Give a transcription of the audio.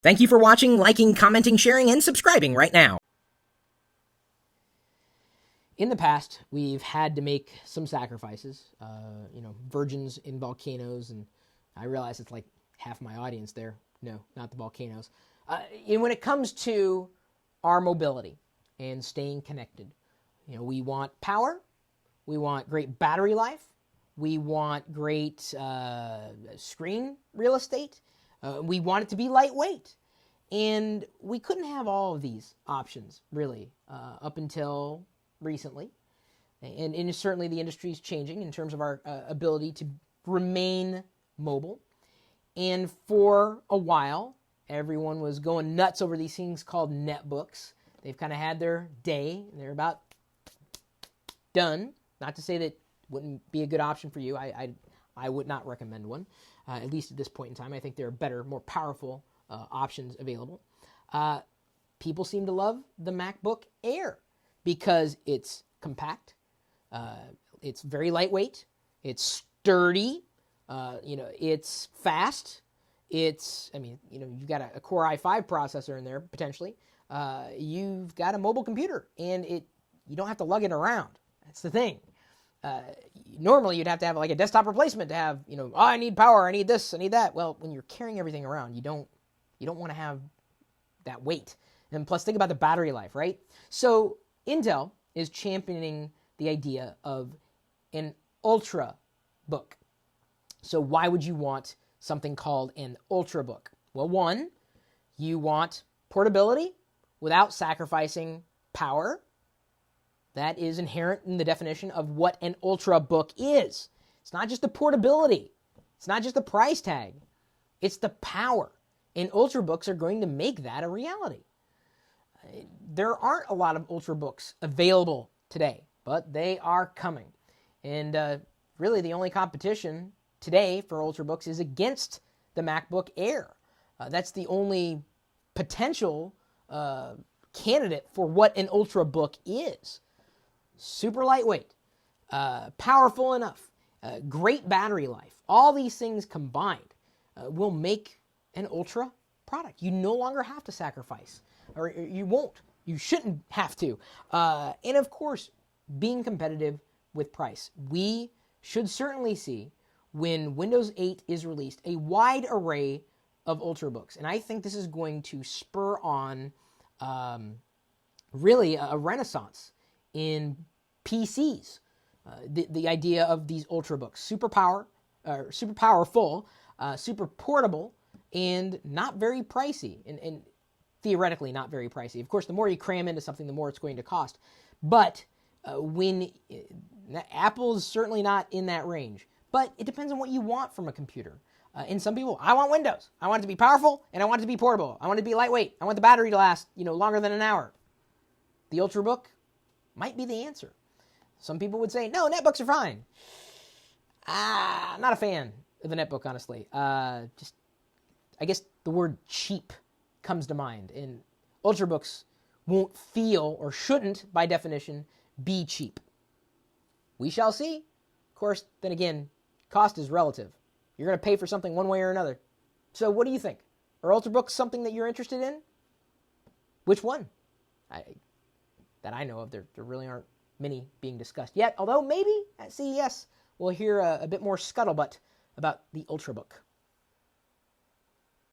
Thank you for watching, liking, commenting, sharing, and subscribing right now. In the past, we've had to make some sacrifices, virgins in volcanoes, and I realize it's like half my audience there. No, not the volcanoes. And when it comes to our mobility and staying connected, we want power, we want great battery life, we want great screen real estate, we want it to be lightweight. And we couldn't have all of these options, really, up until recently. And certainly the industry is changing in terms of our ability to remain mobile. And for a while, everyone was going nuts over these things called netbooks. They've kind of had their day, and they're about done. Not to say that wouldn't be a good option for you. I would not recommend one, at least at this point in time. I think there are better, more powerful options available. People seem to love the MacBook Air because it's compact, it's very lightweight, it's sturdy, it's fast, you've got a Core i5 processor in there potentially. You've got a mobile computer, and you don't have to lug it around. That's the thing. Normally you'd have to have like a desktop replacement to have, I need power, I need this, I need that. Well, when you're carrying everything around, you don't want to have that weight. And plus, think about the battery life, right? So Intel is championing the idea of an Ultrabook. So why would you want something called an Ultrabook? Well, one, you want portability without sacrificing power. That is inherent in the definition of what an Ultrabook is. It's not just the portability. It's not just the price tag. It's the power. And Ultrabooks are going to make that a reality. There aren't a lot of Ultrabooks available today, but they are coming. And really the only competition today for Ultrabooks is against the MacBook Air. That's the only potential candidate for what an Ultrabook is. Super lightweight, powerful enough, great battery life. All these things combined will make an Ultra product. You no longer have to sacrifice, or you won't. You shouldn't have to. And of course, being competitive with price. We should certainly see, when Windows 8 is released, a wide array of Ultrabooks. And I think this is going to spur on really a renaissance in PCs. The idea of these Ultrabooks, super powerful, super portable, and not very pricey, and theoretically not very pricey. Of course, the more you cram into something, the more it's going to cost. But Apple is certainly not in that range. But it depends on what you want from a computer. And some people, I want Windows. I want it to be powerful, and I want it to be portable. I want it to be lightweight. I want the battery to last, longer than an hour. The Ultrabook might be the answer. Some people would say, no, netbooks are fine. I'm not a fan of the netbook, honestly. I guess the word cheap comes to mind, and Ultrabooks won't feel, or shouldn't, by definition, be cheap. We shall see. Of course, then again, cost is relative. You're going to pay for something one way or another. So what do you think? Are Ultrabooks something that you're interested in? Which one? That I know of, there really aren't many being discussed yet, although maybe at CES we'll hear a bit more scuttlebutt about the Ultrabook.